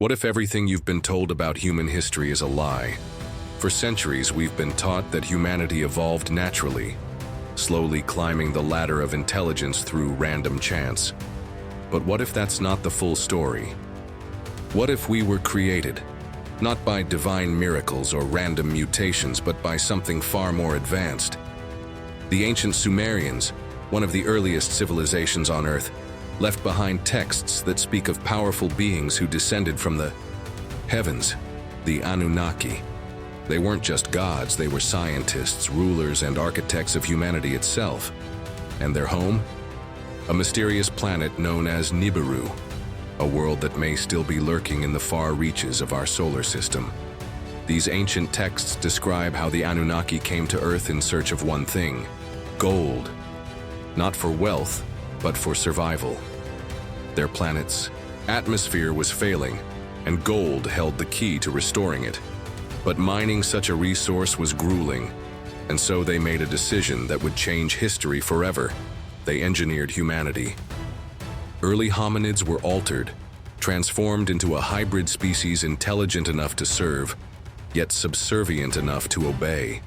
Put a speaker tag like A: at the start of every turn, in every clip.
A: What if everything you've been told about human history is a lie? For centuries, we've been taught that humanity evolved naturally, slowly climbing the ladder of intelligence through random chance. But what if that's not the full story? What if we were created, not by divine miracles or random mutations, but by something far more advanced? The ancient Sumerians, one of the earliest civilizations on Earth, left behind texts that speak of powerful beings who descended from the heavens, the Anunnaki. They weren't just gods, they were scientists, rulers, and architects of humanity itself. And their home? A mysterious planet known as Nibiru, a world that may still be lurking in the far reaches of our solar system. These ancient texts describe how the Anunnaki came to Earth in search of one thing: gold. Not for wealth, but for survival. Their planet's atmosphere was failing, and gold held the key to restoring it. But mining such a resource was grueling, and so they made a decision that would change history forever. They engineered humanity. Early hominids were altered, transformed into a hybrid species intelligent enough to serve, yet subservient enough to obey.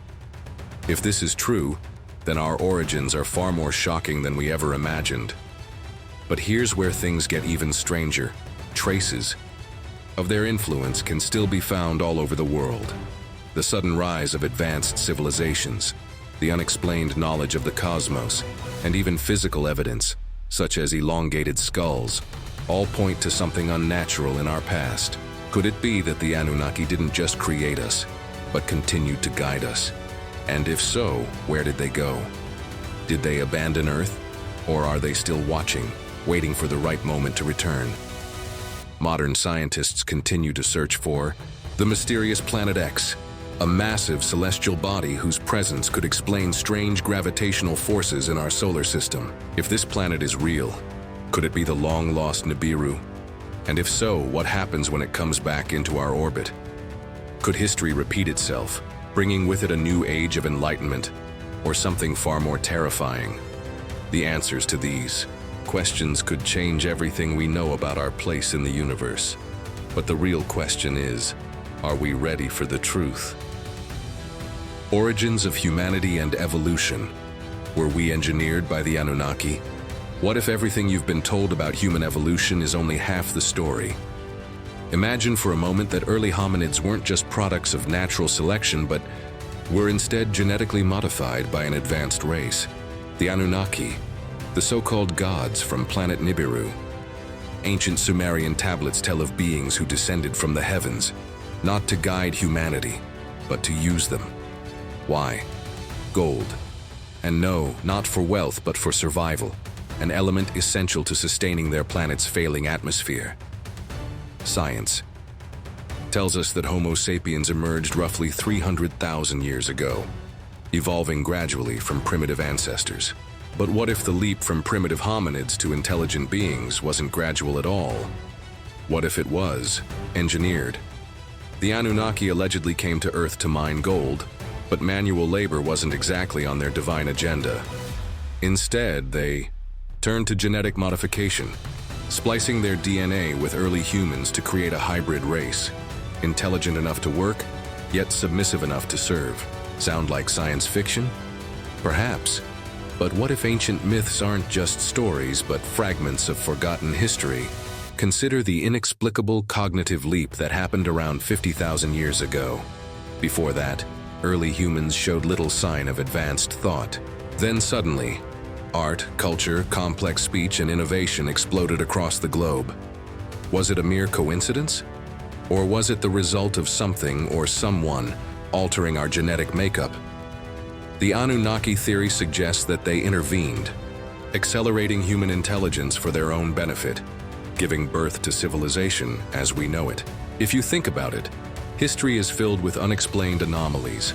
A: If this is true, then our origins are far more shocking than we ever imagined. But here's where things get even stranger. Traces of their influence can still be found all over the world. The sudden rise of advanced civilizations, the unexplained knowledge of the cosmos, and even physical evidence, such as elongated skulls, all point to something unnatural in our past. Could it be that the Anunnaki didn't just create us, but continued to guide us? And if so, where did they go? Did they abandon Earth? Or are they still watching, waiting for the right moment to return? Modern scientists continue to search for the mysterious Planet X, a massive celestial body whose presence could explain strange gravitational forces in our solar system. If this planet is real, could it be the long-lost Nibiru? And if so, what happens when it comes back into our orbit? Could history repeat itself, bringing with it a new age of enlightenment, or something far more terrifying? The answers to these questions could change everything we know about our place in the universe. But the real question is, are we ready for the truth? Origins of humanity and evolution. Were we engineered by the Anunnaki? What if everything you've been told about human evolution is only half the story? Imagine for a moment that early hominids weren't just products of natural selection, but were instead genetically modified by an advanced race. The Anunnaki, the so-called gods from planet Nibiru. Ancient Sumerian tablets tell of beings who descended from the heavens, not to guide humanity, but to use them. Why? Gold. And no, not for wealth, but for survival, an element essential to sustaining their planet's failing atmosphere. Science tells us that Homo sapiens emerged roughly 300,000 years ago, evolving gradually from primitive ancestors. But what if the leap from primitive hominids to intelligent beings wasn't gradual at all? What if it was engineered? The Anunnaki allegedly came to Earth to mine gold, but manual labor wasn't exactly on their divine agenda. Instead, they turned to genetic modification, splicing their DNA with early humans to create a hybrid race, intelligent enough to work, yet submissive enough to serve. Sound like science fiction? Perhaps. But what if ancient myths aren't just stories, but fragments of forgotten history? Consider the inexplicable cognitive leap that happened around 50,000 years ago. Before that, early humans showed little sign of advanced thought. Then suddenly, art, culture, complex speech, and innovation exploded across the globe. Was it a mere coincidence? Or was it the result of something or someone altering our genetic makeup? The Anunnaki theory suggests that they intervened, accelerating human intelligence for their own benefit, giving birth to civilization as we know it. If you think about it, history is filled with unexplained anomalies.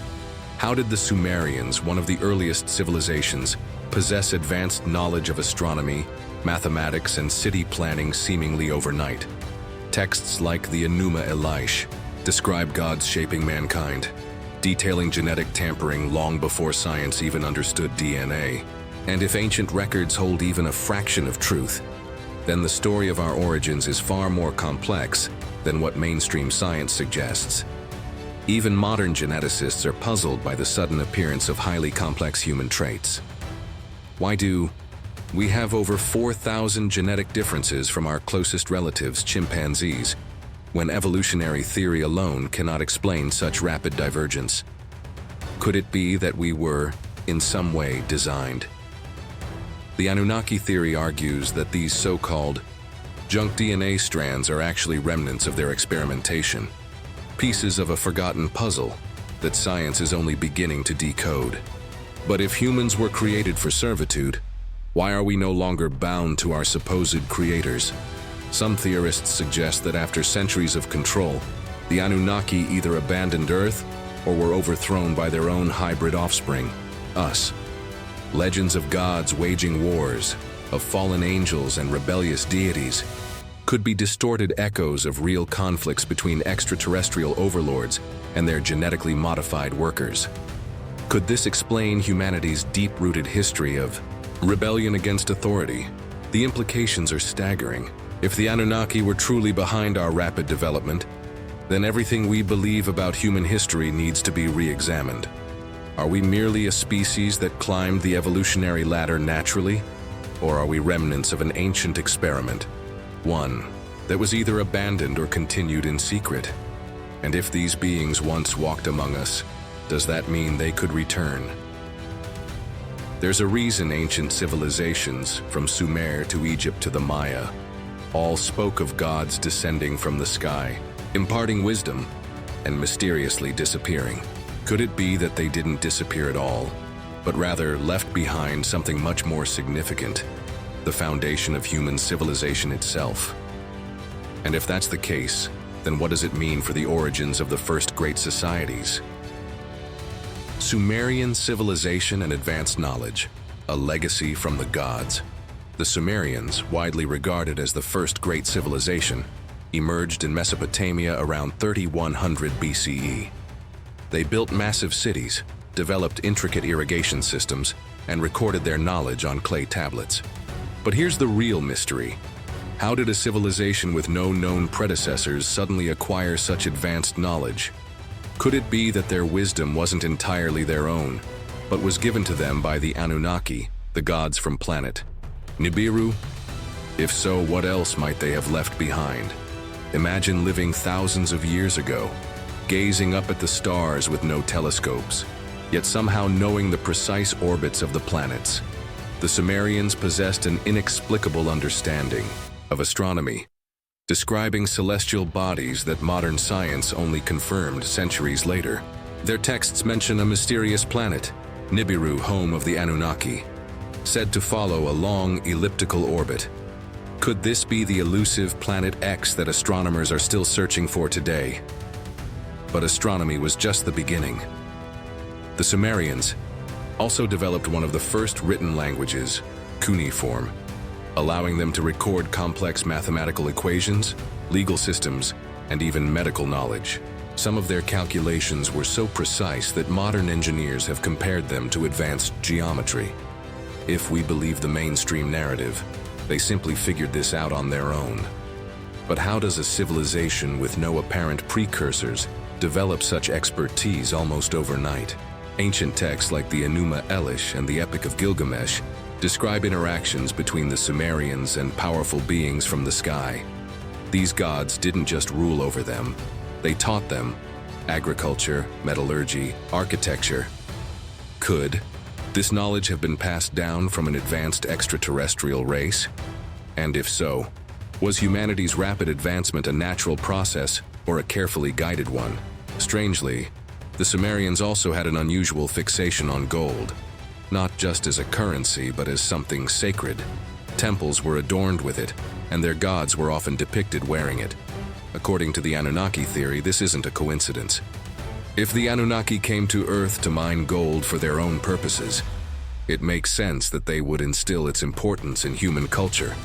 A: How did the Sumerians, one of the earliest civilizations, possess advanced knowledge of astronomy, mathematics, and city planning seemingly overnight? Texts like the Enuma Elish describe gods shaping mankind, detailing genetic tampering long before science even understood DNA. And if ancient records hold even a fraction of truth, then the story of our origins is far more complex than what mainstream science suggests. Even modern geneticists are puzzled by the sudden appearance of highly complex human traits. Why do we have over 4,000 genetic differences from our closest relatives, chimpanzees, when evolutionary theory alone cannot explain such rapid divergence? Could it be that we were, in some way, designed? The Anunnaki theory argues that these so-called junk DNA strands are actually remnants of their experimentation, pieces of a forgotten puzzle that science is only beginning to decode. But if humans were created for servitude, why are we no longer bound to our supposed creators? Some theorists suggest that after centuries of control, the Anunnaki either abandoned Earth or were overthrown by their own hybrid offspring, us. Legends of gods waging wars, of fallen angels and rebellious deities, could be distorted echoes of real conflicts between extraterrestrial overlords and their genetically modified workers. Could this explain humanity's deep-rooted history of rebellion against authority? The implications are staggering. If the Anunnaki were truly behind our rapid development, then everything we believe about human history needs to be re-examined. Are we merely a species that climbed the evolutionary ladder naturally, or are we remnants of an ancient experiment? One that was either abandoned or continued in secret. And if these beings once walked among us, does that mean they could return? There's a reason ancient civilizations, from Sumer to Egypt to the Maya, all spoke of gods descending from the sky, imparting wisdom, and mysteriously disappearing. Could it be that they didn't disappear at all, but rather left behind something much more significant? The foundation of human civilization itself. And if that's the case, then what does it mean for the origins of the first great societies? Sumerian civilization and advanced knowledge, a legacy from the gods. The Sumerians, widely regarded as the first great civilization, emerged in Mesopotamia around 3100 BCE. They built massive cities, developed intricate irrigation systems, and recorded their knowledge on clay tablets. But here's the real mystery. How did a civilization with no known predecessors suddenly acquire such advanced knowledge? Could it be that their wisdom wasn't entirely their own, but was given to them by the Anunnaki, the gods from planet Nibiru? If so, what else might they have left behind? Imagine living thousands of years ago, gazing up at the stars with no telescopes, yet somehow knowing the precise orbits of the planets. The Sumerians possessed an inexplicable understanding of astronomy, describing celestial bodies that modern science only confirmed centuries later. Their texts mention a mysterious planet, Nibiru, home of the Anunnaki, said to follow a long elliptical orbit. Could this be the elusive Planet X that astronomers are still searching for today? But astronomy was just the beginning. The Sumerians also developed one of the first written languages, cuneiform, allowing them to record complex mathematical equations, legal systems, and even medical knowledge. Some of their calculations were so precise that modern engineers have compared them to advanced geometry. If we believe the mainstream narrative, they simply figured this out on their own. But how does a civilization with no apparent precursors develop such expertise almost overnight? Ancient texts like the Enuma Elish and the Epic of Gilgamesh describe interactions between the Sumerians and powerful beings from the sky. These gods didn't just rule over them, they taught them agriculture, metallurgy, architecture. Could this knowledge have been passed down from an advanced extraterrestrial race? And if so, was humanity's rapid advancement a natural process or a carefully guided one? Strangely, the Sumerians also had an unusual fixation on gold, not just as a currency but as something sacred. Temples were adorned with it, and their gods were often depicted wearing it. According to the Anunnaki theory, this isn't a coincidence. If the Anunnaki came to Earth to mine gold for their own purposes, it makes sense that they would instill its importance in human culture.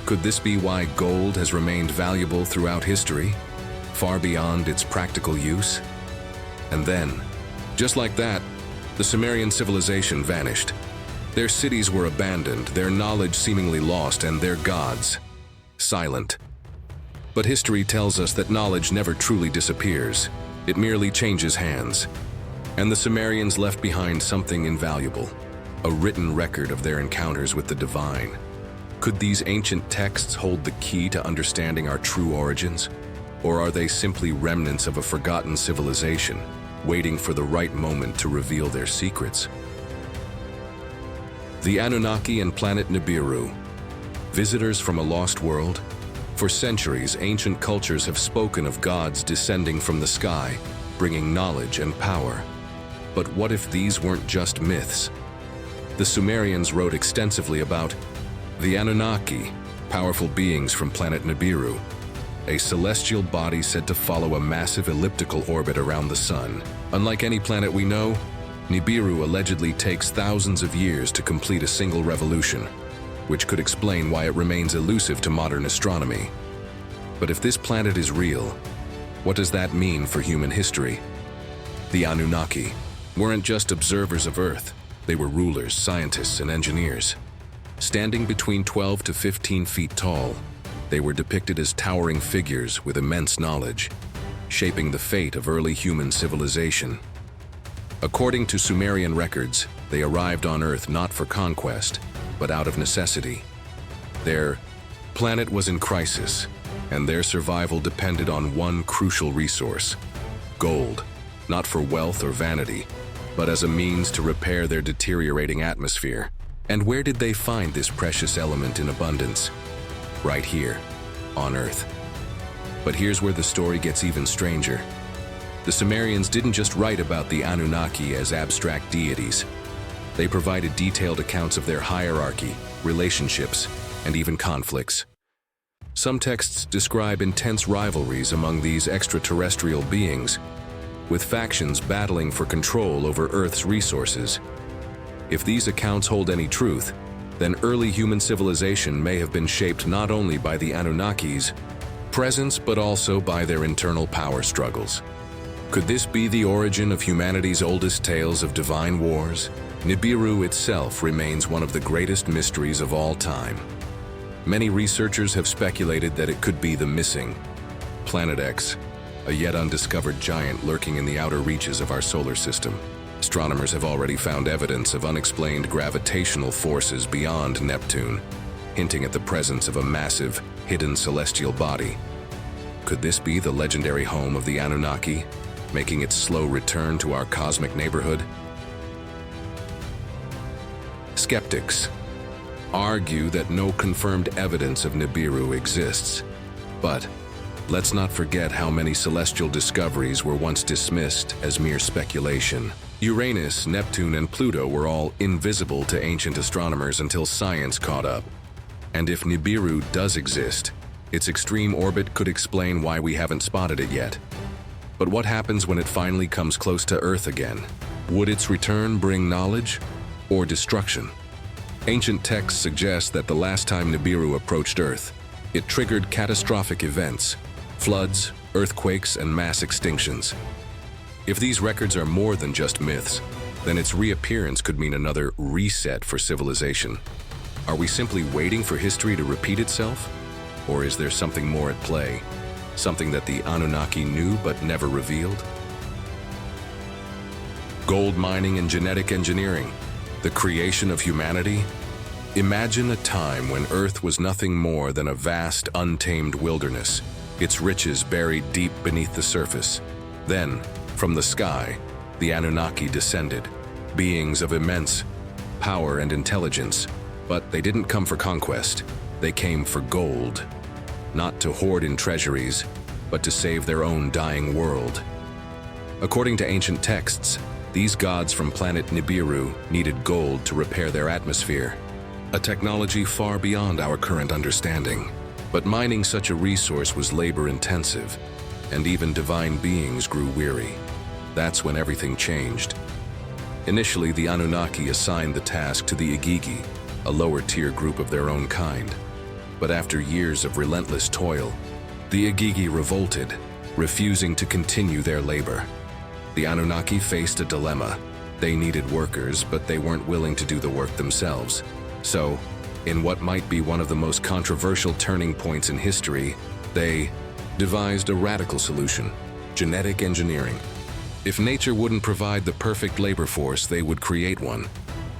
A: Could this be why gold has remained valuable throughout history, far beyond its practical use? And then, just like that, the Sumerian civilization vanished. Their cities were abandoned, their knowledge seemingly lost, and their gods silent. But history tells us that knowledge never truly disappears. It merely changes hands. And the Sumerians left behind something invaluable, a written record of their encounters with the divine. Could these ancient texts hold the key to understanding our true origins? Or are they simply remnants of a forgotten civilization, waiting for the right moment to reveal their secrets? The Anunnaki and planet Nibiru. Visitors from a lost world? For centuries, ancient cultures have spoken of gods descending from the sky, bringing knowledge and power. But what if these weren't just myths? The Sumerians wrote extensively about the Anunnaki, powerful beings from planet Nibiru, a celestial body said to follow a massive elliptical orbit around the sun. Unlike any planet we know, Nibiru allegedly takes thousands of years to complete a single revolution, which could explain why it remains elusive to modern astronomy. But if this planet is real, what does that mean for human history? The Anunnaki weren't just observers of Earth, they were rulers, scientists, and engineers. Standing between 12 to 15 feet tall, they were depicted as towering figures with immense knowledge, shaping the fate of early human civilization. According to Sumerian records, they arrived on Earth not for conquest, but out of necessity. Their planet was in crisis, and their survival depended on one crucial resource: gold, not for wealth or vanity, but as a means to repair their deteriorating atmosphere. And where did they find this precious element in abundance? Right here, on Earth. But here's where the story gets even stranger. The Sumerians didn't just write about the Anunnaki as abstract deities. They provided detailed accounts of their hierarchy, relationships, and even conflicts. Some texts describe intense rivalries among these extraterrestrial beings, with factions battling for control over Earth's resources. If these accounts hold any truth, then early human civilization may have been shaped not only by the Anunnaki's presence, but also by their internal power struggles. Could this be the origin of humanity's oldest tales of divine wars? Nibiru itself remains one of the greatest mysteries of all time. Many researchers have speculated that it could be the missing Planet X, a yet undiscovered giant lurking in the outer reaches of our solar system. Astronomers have already found evidence of unexplained gravitational forces beyond Neptune, hinting at the presence of a massive, hidden celestial body. Could this be the legendary home of the Anunnaki, making its slow return to our cosmic neighborhood? Skeptics argue that no confirmed evidence of Nibiru exists. But let's not forget how many celestial discoveries were once dismissed as mere speculation. Uranus, Neptune, and Pluto were all invisible to ancient astronomers until science caught up. And if Nibiru does exist, its extreme orbit could explain why we haven't spotted it yet. But what happens when it finally comes close to Earth again? Would its return bring knowledge or destruction? Ancient texts suggest that the last time Nibiru approached Earth, it triggered catastrophic events: floods, earthquakes, and mass extinctions. If these records are more than just myths, then its reappearance could mean another reset for civilization. Are we simply waiting for history to repeat itself? Or is there something more at play? Something that the Anunnaki knew but never revealed? Gold mining and genetic engineering, the creation of humanity? Imagine a time when Earth was nothing more than a vast, untamed wilderness, its riches buried deep beneath the surface. Then, from the sky, the Anunnaki descended, beings of immense power and intelligence. But they didn't come for conquest. They came for gold. Not to hoard in treasuries, but to save their own dying world. According to ancient texts, these gods from planet Nibiru needed gold to repair their atmosphere, a technology far beyond our current understanding. But mining such a resource was labor-intensive, and even divine beings grew weary. That's when everything changed. Initially, the Anunnaki assigned the task to the Igigi, a lower-tier group of their own kind. But after years of relentless toil, the Igigi revolted, refusing to continue their labor. The Anunnaki faced a dilemma. They needed workers, but they weren't willing to do the work themselves. So, in what might be one of the most controversial turning points in history, they devised a radical solution: genetic engineering. If nature wouldn't provide the perfect labor force, they would create one.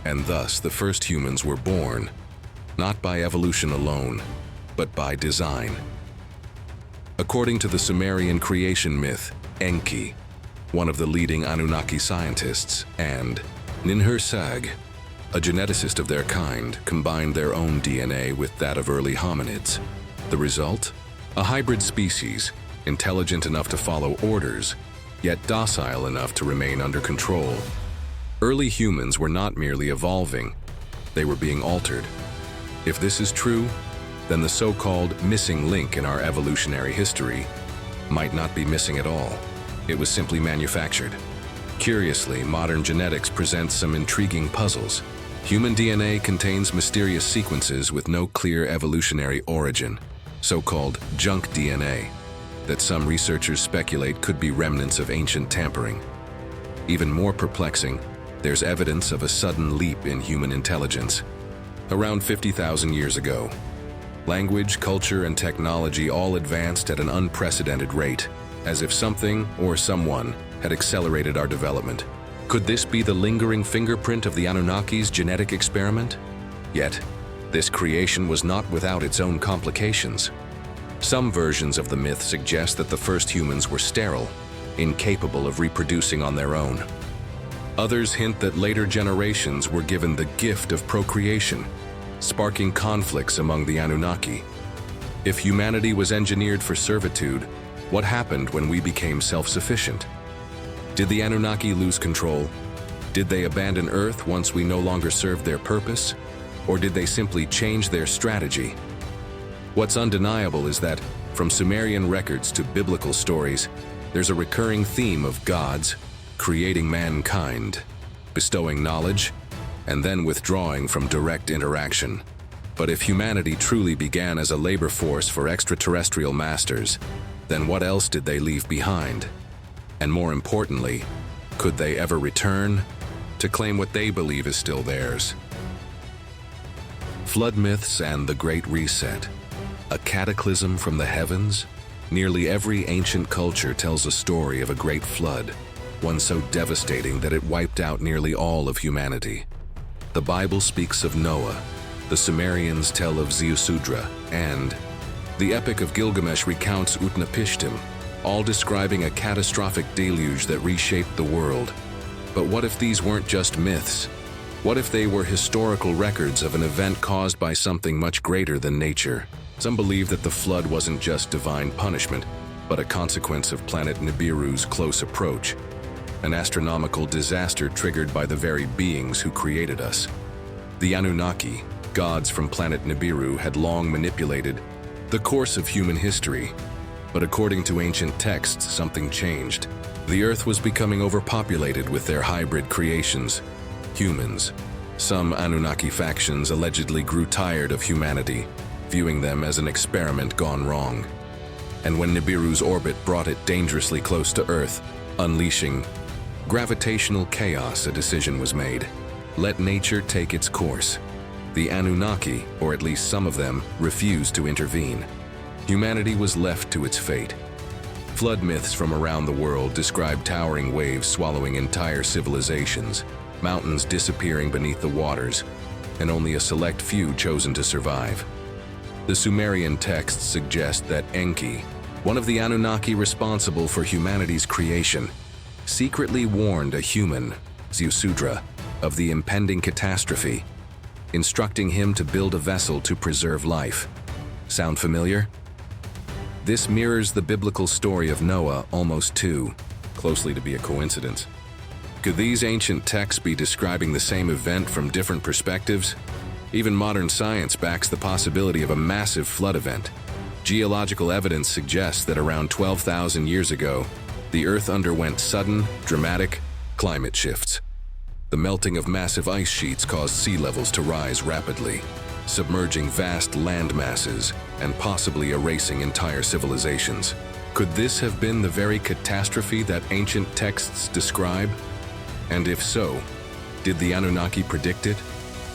A: And thus, the first humans were born, not by evolution alone, but by design. According to the Sumerian creation myth, Enki, one of the leading Anunnaki scientists, and Ninhursag, a geneticist of their kind, combined their own DNA with that of early hominids. The result? A hybrid species, intelligent enough to follow orders, yet docile enough to remain under control. Early humans were not merely evolving, they were being altered. If this is true, then the so-called missing link in our evolutionary history might not be missing at all. It was simply manufactured. Curiously, modern genetics presents some intriguing puzzles. Human DNA contains mysterious sequences with no clear evolutionary origin, so-called junk DNA, that some researchers speculate could be remnants of ancient tampering. Even more perplexing, there's evidence of a sudden leap in human intelligence. Around 50,000 years ago, language, culture, and technology all advanced at an unprecedented rate, as if something or someone had accelerated our development. Could this be the lingering fingerprint of the Anunnaki's genetic experiment? Yet, this creation was not without its own complications. Some versions of the myth suggest that the first humans were sterile, incapable of reproducing on their own. Others hint that later generations were given the gift of procreation, sparking conflicts among the Anunnaki. If humanity was engineered for servitude, what happened when we became self-sufficient? Did the Anunnaki lose control? Did they abandon Earth once we no longer served their purpose? Or did they simply change their strategy? What's undeniable is that, from Sumerian records to biblical stories, there's a recurring theme of gods creating mankind, bestowing knowledge, and then withdrawing from direct interaction. But if humanity truly began as a labor force for extraterrestrial masters, then what else did they leave behind? And more importantly, could they ever return to claim what they believe is still theirs? Flood myths and the Great Reset. A cataclysm from the heavens? Nearly every ancient culture tells a story of a great flood, one so devastating that it wiped out nearly all of humanity. The Bible speaks of Noah, the Sumerians tell of Ziusudra, and the Epic of Gilgamesh recounts Utnapishtim, all describing a catastrophic deluge that reshaped the world. But what if these weren't just myths? What if they were historical records of an event caused by something much greater than nature? Some believe that the flood wasn't just divine punishment, but a consequence of planet Nibiru's close approach, an astronomical disaster triggered by the very beings who created us. The Anunnaki, gods from planet Nibiru, had long manipulated the course of human history. But according to ancient texts, something changed. The Earth was becoming overpopulated with their hybrid creations, humans. Some Anunnaki factions allegedly grew tired of humanity, viewing them as an experiment gone wrong. And when Nibiru's orbit brought it dangerously close to Earth, unleashing gravitational chaos, a decision was made. Let nature take its course. The Anunnaki, or at least some of them, refused to intervene. Humanity was left to its fate. Flood myths from around the world describe towering waves swallowing entire civilizations, mountains disappearing beneath the waters, and only a select few chosen to survive. The Sumerian texts suggest that Enki, one of the Anunnaki responsible for humanity's creation, secretly warned a human, Ziusudra, of the impending catastrophe, instructing him to build a vessel to preserve life. Sound familiar? This mirrors the biblical story of Noah almost too closely to be a coincidence. Could these ancient texts be describing the same event from different perspectives? Even modern science backs the possibility of a massive flood event. Geological evidence suggests that around 12,000 years ago, the Earth underwent sudden, dramatic climate shifts. The melting of massive ice sheets caused sea levels to rise rapidly, submerging vast land masses and possibly erasing entire civilizations. Could this have been the very catastrophe that ancient texts describe? And if so, did the Anunnaki predict it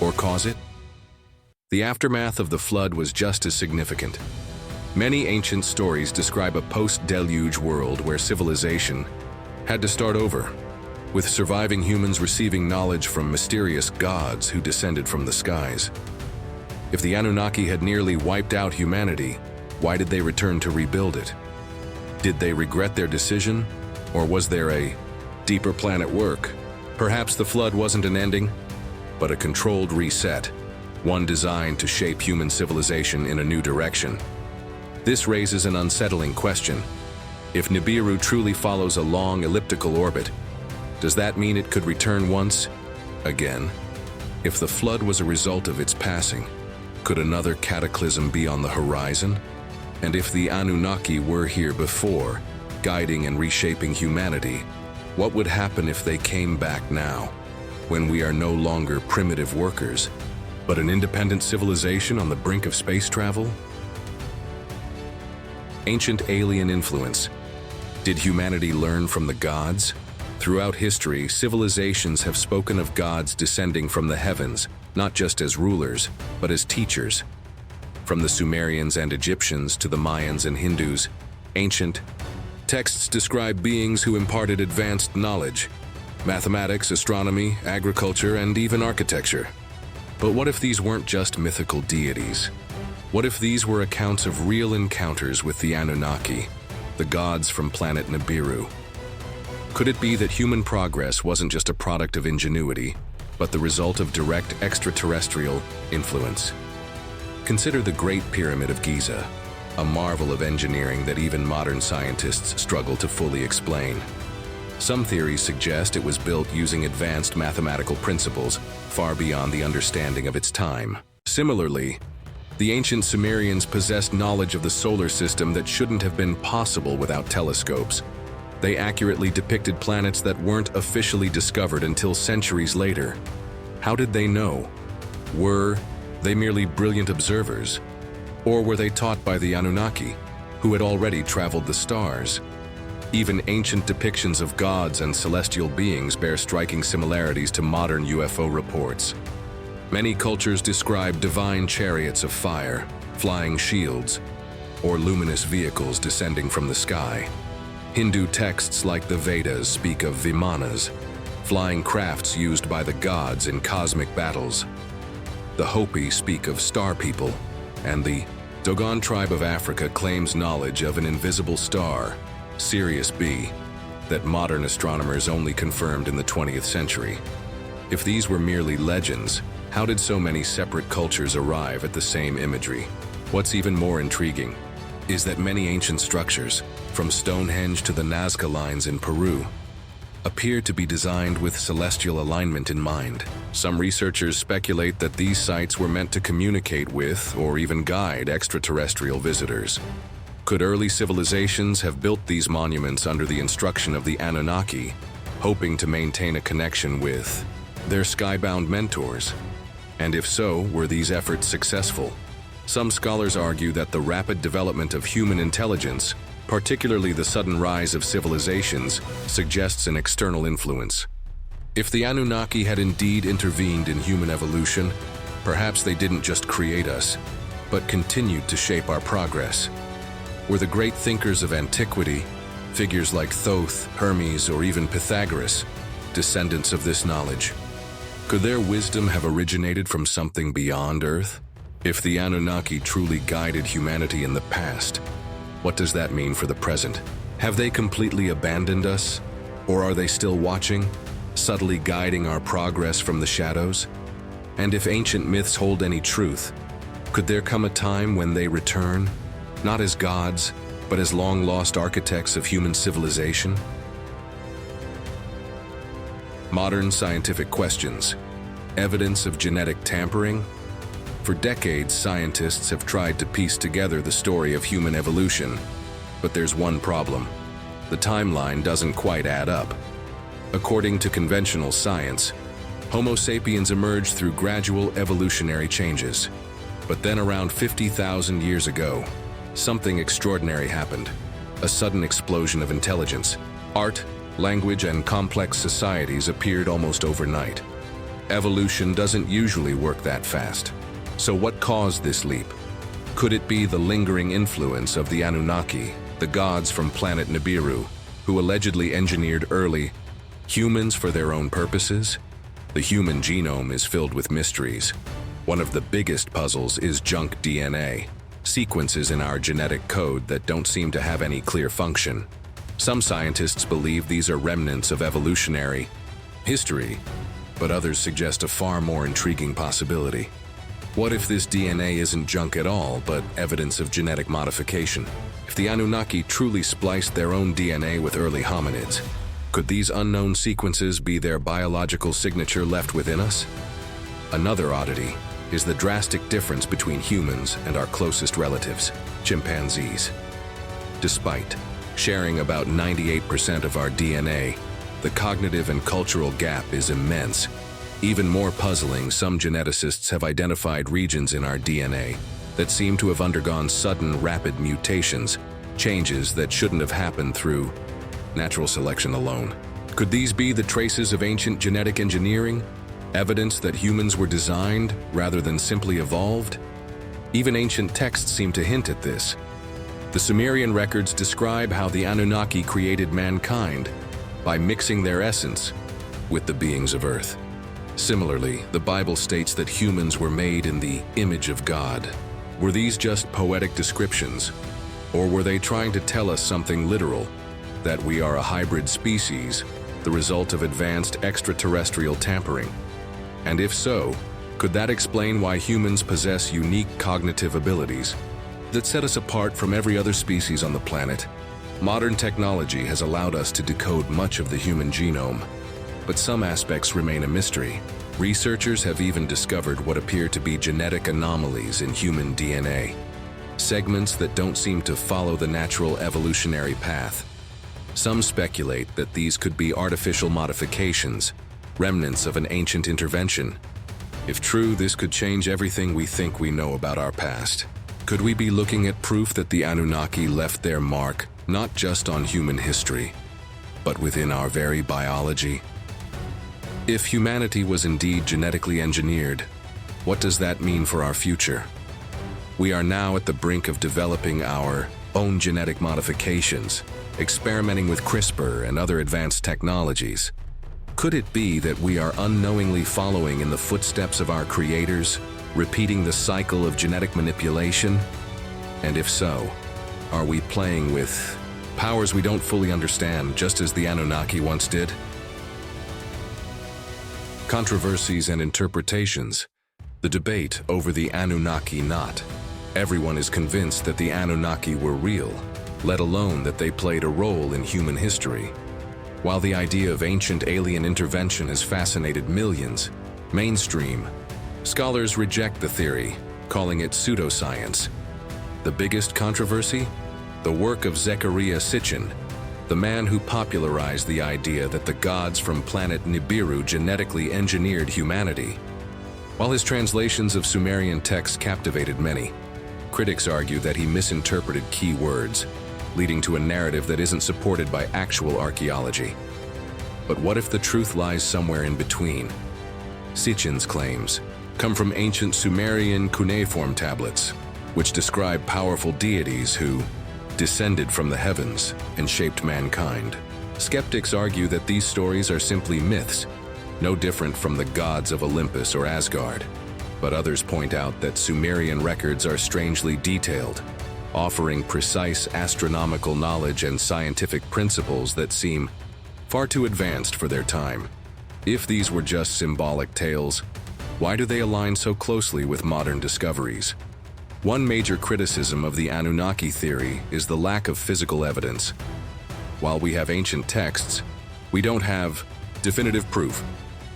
A: or cause it? The aftermath of the flood was just as significant. Many ancient stories describe a post-deluge world where civilization had to start over, with surviving humans receiving knowledge from mysterious gods who descended from the skies. If the Anunnaki had nearly wiped out humanity, why did they return to rebuild it? Did they regret their decision, or was there a deeper plan at work? Perhaps the flood wasn't an ending, but a controlled reset, one designed to shape human civilization in a new direction. This raises an unsettling question. If Nibiru truly follows a long elliptical orbit, does that mean it could return once again? If the flood was a result of its passing, could another cataclysm be on the horizon? And if the Anunnaki were here before, guiding and reshaping humanity, what would happen if they came back now, when we are no longer primitive workers, but an independent civilization on the brink of space travel? Ancient alien influence. Did humanity learn from the gods? Throughout history, civilizations have spoken of gods descending from the heavens, not just as rulers, but as teachers. From the Sumerians and Egyptians to the Mayans and Hindus, ancient texts describe beings who imparted advanced knowledge: mathematics, astronomy, agriculture, and even architecture. But what if these weren't just mythical deities? What if these were accounts of real encounters with the Anunnaki, the gods from planet Nibiru? Could it be that human progress wasn't just a product of ingenuity, but the result of direct extraterrestrial influence? Consider the Great Pyramid of Giza, a marvel of engineering that even modern scientists struggle to fully explain. Some theories suggest it was built using advanced mathematical principles far beyond the understanding of its time. Similarly, the ancient Sumerians possessed knowledge of the solar system that shouldn't have been possible without telescopes. They accurately depicted planets that weren't officially discovered until centuries later. How did they know? Were they merely brilliant observers? Or were they taught by the Anunnaki, who had already traveled the stars? Even ancient depictions of gods and celestial beings bear striking similarities to modern UFO reports. Many cultures describe divine chariots of fire, flying shields, or luminous vehicles descending from the sky. Hindu texts like the Vedas speak of vimanas, flying crafts used by the gods in cosmic battles. The Hopi speak of star people, and the Dogon tribe of Africa claims knowledge of an invisible star, Sirius B, that modern astronomers only confirmed in the 20th century. If these were merely legends, how did so many separate cultures arrive at the same imagery? What's even more intriguing is that many ancient structures, from Stonehenge to the Nazca Lines in Peru, appear to be designed with celestial alignment in mind. Some researchers speculate that these sites were meant to communicate with or even guide extraterrestrial visitors. Could early civilizations have built these monuments under the instruction of the Anunnaki, hoping to maintain a connection with their skybound mentors? And if so, were these efforts successful? Some scholars argue that the rapid development of human intelligence, particularly the sudden rise of civilizations, suggests an external influence. If the Anunnaki had indeed intervened in human evolution, perhaps they didn't just create us, but continued to shape our progress. Were the great thinkers of antiquity, figures like Thoth, Hermes, or even Pythagoras, descendants of this knowledge? Could their wisdom have originated from something beyond Earth? If the Anunnaki truly guided humanity in the past, what does that mean for the present? Have they completely abandoned us? Or are they still watching, subtly guiding our progress from the shadows? And if ancient myths hold any truth, could there come a time when they return, not as gods, but as long-lost architects of human civilization? Modern scientific questions. Evidence of genetic tampering? For decades, scientists have tried to piece together the story of human evolution. But there's one problem. The timeline doesn't quite add up. According to conventional science, Homo sapiens emerged through gradual evolutionary changes. But then around 50,000 years ago, something extraordinary happened. A sudden explosion of intelligence. Art, language, and complex societies appeared almost overnight. Evolution doesn't usually work that fast. So what caused this leap? Could it be the lingering influence of the Anunnaki, the gods from planet Nibiru, who allegedly engineered early humans for their own purposes? The human genome is filled with mysteries. One of the biggest puzzles is junk DNA, sequences in our genetic code that don't seem to have any clear function. Some scientists believe these are remnants of evolutionary history, but others suggest a far more intriguing possibility. What if this DNA isn't junk at all, but evidence of genetic modification? If the Anunnaki truly spliced their own DNA with early hominids, could these unknown sequences be their biological signature left within us? Another oddity is the drastic difference between humans and our closest relatives, chimpanzees. Despite sharing about 98% of our DNA, the cognitive and cultural gap is immense. Even more puzzling, some geneticists have identified regions in our DNA that seem to have undergone sudden, rapid mutations, changes that shouldn't have happened through natural selection alone. Could these be the traces of ancient genetic engineering? Evidence that humans were designed rather than simply evolved? Even ancient texts seem to hint at this. The Sumerian records describe how the Anunnaki created mankind by mixing their essence with the beings of Earth. Similarly, the Bible states that humans were made in the image of God. Were these just poetic descriptions, or were they trying to tell us something literal, that we are a hybrid species, the result of advanced extraterrestrial tampering? And if so, could that explain why humans possess unique cognitive abilities that set us apart from every other species on the planet? Modern technology has allowed us to decode much of the human genome, but some aspects remain a mystery. Researchers have even discovered what appear to be genetic anomalies in human DNA, segments that don't seem to follow the natural evolutionary path. Some speculate that these could be artificial modifications, remnants of an ancient intervention. If true, this could change everything we think we know about our past. Could we be looking at proof that the Anunnaki left their mark not just on human history, but within our very biology? If humanity was indeed genetically engineered, what does that mean for our future? We are now at the brink of developing our own genetic modifications, experimenting with CRISPR and other advanced technologies. Could it be that we are unknowingly following in the footsteps of our creators, repeating the cycle of genetic manipulation? And if so, are we playing with powers we don't fully understand, just as the Anunnaki once did? Controversies and interpretations. The debate over the Anunnaki knot. Everyone is convinced that the Anunnaki were real, let alone that they played a role in human history. While the idea of ancient alien intervention has fascinated millions, mainstream scholars reject the theory, calling it pseudoscience. The biggest controversy? The work of Zecharia Sitchin, the man who popularized the idea that the gods from planet Nibiru genetically engineered humanity. While his translations of Sumerian texts captivated many, critics argue that he misinterpreted key words, leading to a narrative that isn't supported by actual archaeology. But what if the truth lies somewhere in between? Sitchin's claims come from ancient Sumerian cuneiform tablets, which describe powerful deities who descended from the heavens and shaped mankind. Skeptics argue that these stories are simply myths, no different from the gods of Olympus or Asgard. But others point out that Sumerian records are strangely detailed, offering precise astronomical knowledge and scientific principles that seem far too advanced for their time. If these were just symbolic tales, why do they align so closely with modern discoveries? One major criticism of the Anunnaki theory is the lack of physical evidence. While we have ancient texts, we don't have definitive proof.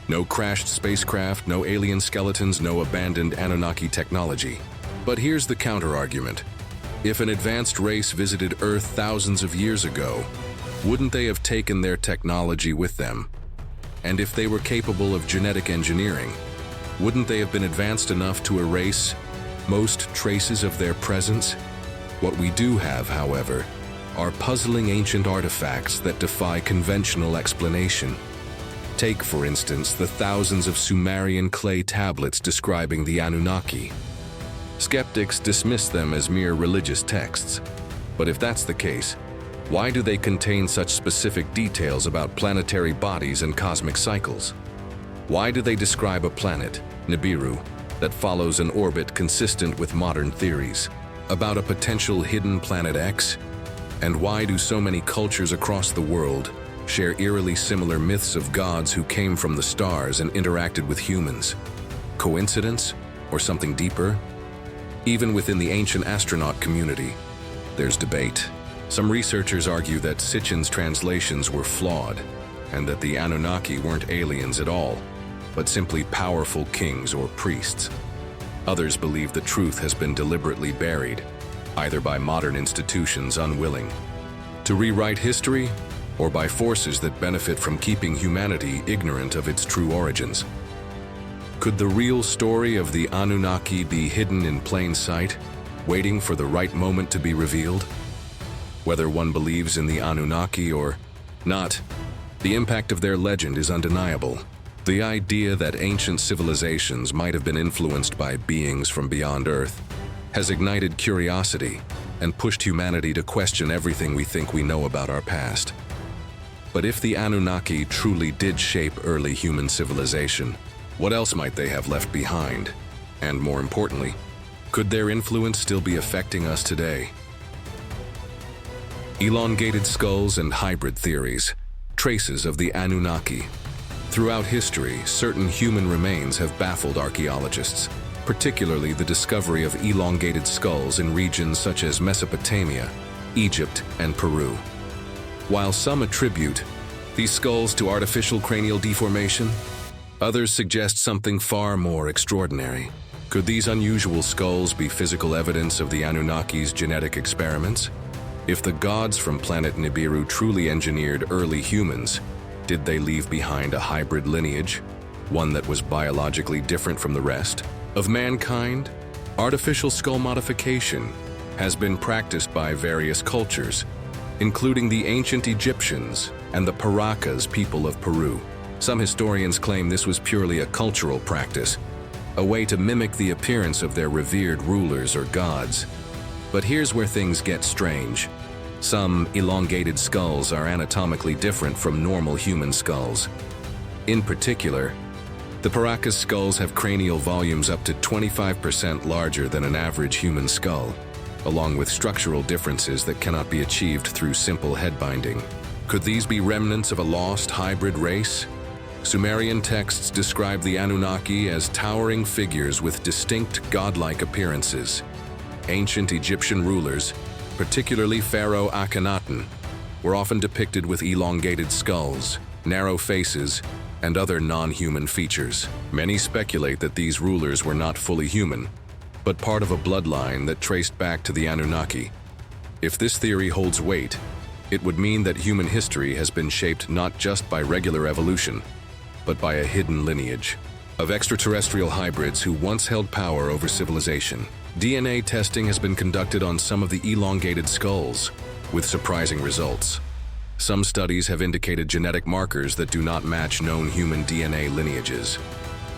A: No crashed spacecraft, no alien skeletons, no abandoned Anunnaki technology. But here's the counter-argument. If an advanced race visited Earth thousands of years ago, wouldn't they have taken their technology with them? And if they were capable of genetic engineering, wouldn't they have been advanced enough to erase most traces of their presence? What we do have, however, are puzzling ancient artifacts that defy conventional explanation. Take, for instance, the thousands of Sumerian clay tablets describing the Anunnaki. Skeptics dismiss them as mere religious texts. But if that's the case, why do they contain such specific details about planetary bodies and cosmic cycles? Why do they describe a planet, Nibiru, that follows an orbit consistent with modern theories? About a potential hidden planet X? And why do so many cultures across the world share eerily similar myths of gods who came from the stars and interacted with humans? Coincidence? Or something deeper? Even within the ancient astronaut community, there's debate. Some researchers argue that Sitchin's translations were flawed, and that the Anunnaki weren't aliens at all, but simply powerful kings or priests. Others believe the truth has been deliberately buried, either by modern institutions unwilling to rewrite history, or by forces that benefit from keeping humanity ignorant of its true origins. Could the real story of the Anunnaki be hidden in plain sight, waiting for the right moment to be revealed? Whether one believes in the Anunnaki or not, the impact of their legend is undeniable. The idea that ancient civilizations might have been influenced by beings from beyond Earth has ignited curiosity and pushed humanity to question everything we think we know about our past. But if the Anunnaki truly did shape early human civilization, what else might they have left behind? And more importantly, could their influence still be affecting us today? Elongated skulls and hybrid theories, traces of the Anunnaki. Throughout history, certain human remains have baffled archaeologists, particularly the discovery of elongated skulls in regions such as Mesopotamia, Egypt, and Peru. While some attribute these skulls to artificial cranial deformation, others suggest something far more extraordinary. Could these unusual skulls be physical evidence of the Anunnaki's genetic experiments? If the gods from planet Nibiru truly engineered early humans, did they leave behind a hybrid lineage, one that was biologically different from the rest of mankind? Artificial skull modification has been practiced by various cultures, including the ancient Egyptians and the Paracas people of Peru. Some historians claim this was purely a cultural practice, a way to mimic the appearance of their revered rulers or gods. But here's where things get strange. Some elongated skulls are anatomically different from normal human skulls. In particular, the Paracas skulls have cranial volumes up to 25% larger than an average human skull, along with structural differences that cannot be achieved through simple head binding. Could these be remnants of a lost hybrid race? Sumerian texts describe the Anunnaki as towering figures with distinct godlike appearances. Ancient Egyptian rulers, particularly Pharaoh Akhenaten, were often depicted with elongated skulls, narrow faces, and other non-human features. Many speculate that these rulers were not fully human, but part of a bloodline that traced back to the Anunnaki. If this theory holds weight, it would mean that human history has been shaped not just by regular evolution, but by a hidden lineage of extraterrestrial hybrids who once held power over civilization. DNA testing has been conducted on some of the elongated skulls, with surprising results. Some studies have indicated genetic markers that do not match known human DNA lineages.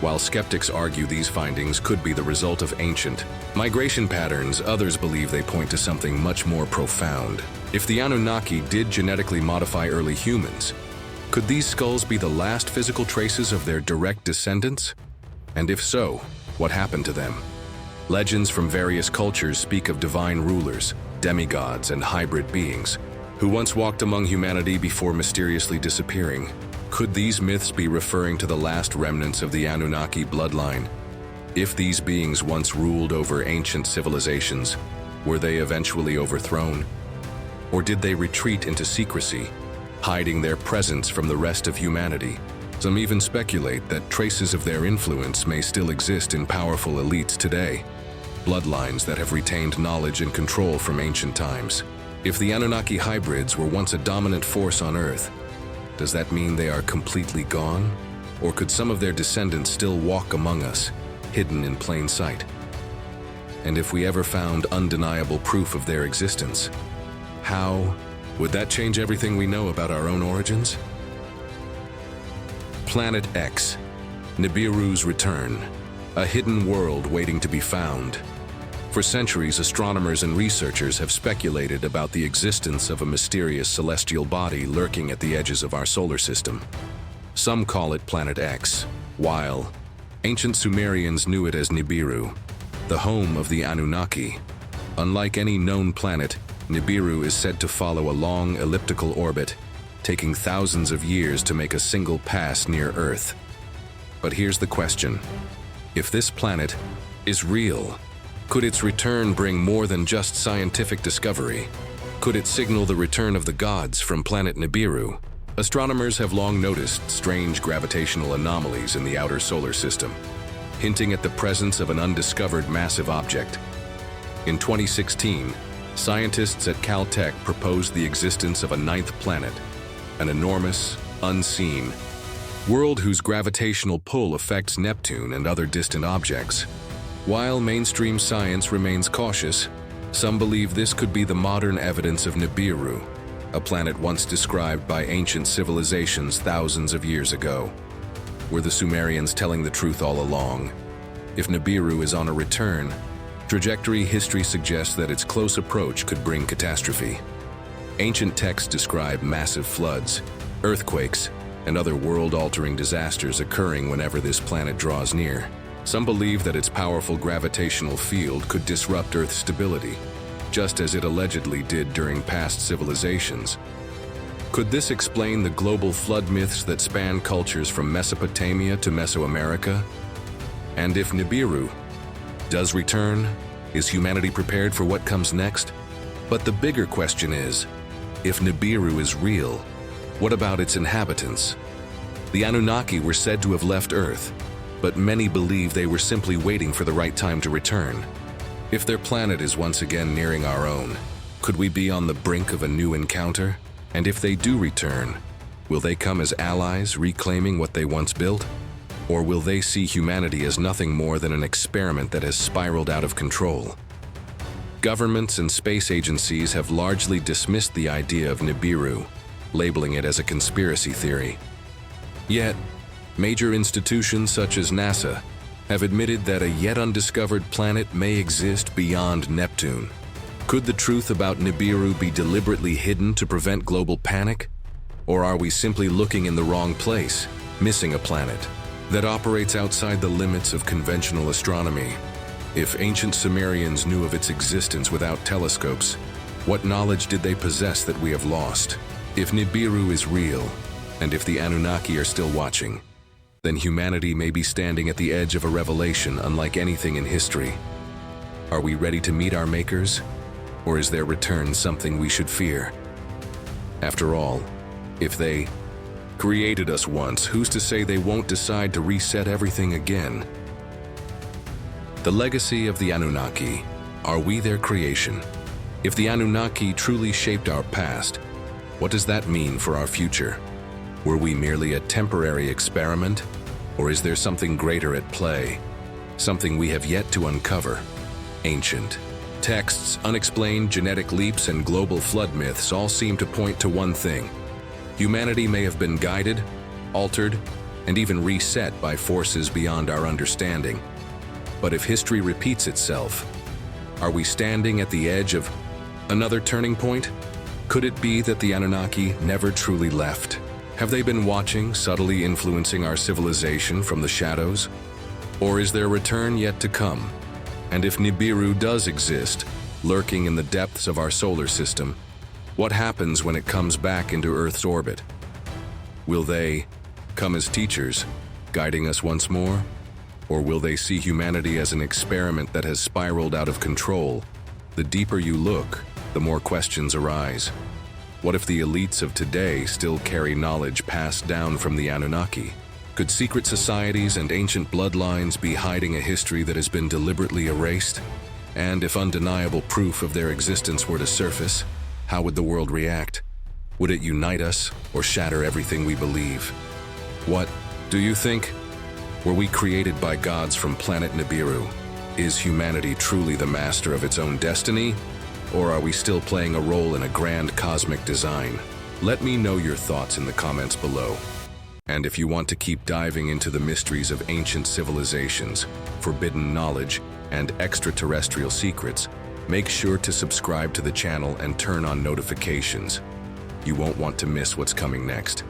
A: While skeptics argue these findings could be the result of ancient migration patterns, others believe they point to something much more profound. If the Anunnaki did genetically modify early humans, could these skulls be the last physical traces of their direct descendants? And if so, what happened to them? Legends from various cultures speak of divine rulers, demigods, and hybrid beings who once walked among humanity before mysteriously disappearing. Could these myths be referring to the last remnants of the Anunnaki bloodline? If these beings once ruled over ancient civilizations, were they eventually overthrown? Or did they retreat into secrecy, hiding their presence from the rest of humanity? Some even speculate that traces of their influence may still exist in powerful elites today, bloodlines that have retained knowledge and control from ancient times. If the Anunnaki hybrids were once a dominant force on Earth, does that mean they are completely gone? Or could some of their descendants still walk among us, hidden in plain sight? And if we ever found undeniable proof of their existence, how would that change everything we know about our own origins? Planet X, Nibiru's return, a hidden world waiting to be found. For centuries, astronomers and researchers have speculated about the existence of a mysterious celestial body lurking at the edges of our solar system. Some call it Planet X, while ancient Sumerians knew it as Nibiru, the home of the Anunnaki. Unlike any known planet, Nibiru is said to follow a long elliptical orbit, taking thousands of years to make a single pass near Earth. But here's the question: if this planet is real, could its return bring more than just scientific discovery? Could it signal the return of the gods from planet Nibiru? Astronomers have long noticed strange gravitational anomalies in the outer solar system, hinting at the presence of an undiscovered massive object. In 2016, scientists at Caltech proposed the existence of a ninth planet, an enormous, unseen world whose gravitational pull affects Neptune and other distant objects. While mainstream science remains cautious, some believe this could be the modern evidence of Nibiru, a planet once described by ancient civilizations thousands of years ago. Were the Sumerians telling the truth all along? If Nibiru is on a return, trajectory history suggests that its close approach could bring catastrophe. Ancient texts describe massive floods, earthquakes, and other world-altering disasters occurring whenever this planet draws near. Some believe that its powerful gravitational field could disrupt Earth's stability, just as it allegedly did during past civilizations. Could this explain the global flood myths that span cultures from Mesopotamia to Mesoamerica? And if Nibiru does return, is humanity prepared for what comes next? But the bigger question is, if Nibiru is real, what about its inhabitants? The Anunnaki were said to have left Earth, but many believe they were simply waiting for the right time to return. If their planet is once again nearing our own, could we be on the brink of a new encounter? And if they do return, will they come as allies reclaiming what they once built? Or will they see humanity as nothing more than an experiment that has spiraled out of control? Governments and space agencies have largely dismissed the idea of Nibiru, labeling it as a conspiracy theory. Yet, major institutions such as NASA have admitted that a yet undiscovered planet may exist beyond Neptune. Could the truth about Nibiru be deliberately hidden to prevent global panic? Or are we simply looking in the wrong place, missing a planet that operates outside the limits of conventional astronomy? If ancient Sumerians knew of its existence without telescopes, what knowledge did they possess that we have lost? If Nibiru is real, and if the Anunnaki are still watching, then humanity may be standing at the edge of a revelation unlike anything in history. Are we ready to meet our makers? Or is their return something we should fear? After all, if they created us once, who's to say they won't decide to reset everything again? The legacy of the Anunnaki. Are we their creation? If the Anunnaki truly shaped our past, what does that mean for our future? Were we merely a temporary experiment? Or is there something greater at play? Something we have yet to uncover? Ancient texts, unexplained genetic leaps, and global flood myths all seem to point to one thing. Humanity may have been guided, altered, and even reset by forces beyond our understanding. But if history repeats itself, are we standing at the edge of another turning point? Could it be that the Anunnaki never truly left? Have they been watching, subtly influencing our civilization from the shadows? Or is their return yet to come? And if Nibiru does exist, lurking in the depths of our solar system, what happens when it comes back into Earth's orbit? Will they come as teachers, guiding us once more? Or will they see humanity as an experiment that has spiraled out of control? The deeper you look, the more questions arise. What if the elites of today still carry knowledge passed down from the Anunnaki? Could secret societies and ancient bloodlines be hiding a history that has been deliberately erased? And if undeniable proof of their existence were to surface, how would the world react? Would it unite us or shatter everything we believe? What do you think? Were we created by gods from planet Nibiru? Is humanity truly the master of its own destiny? Or are we still playing a role in a grand cosmic design? Let me know your thoughts in the comments below. And if you want to keep diving into the mysteries of ancient civilizations, forbidden knowledge, and extraterrestrial secrets, make sure to subscribe to the channel and turn on notifications. You won't want to miss what's coming next.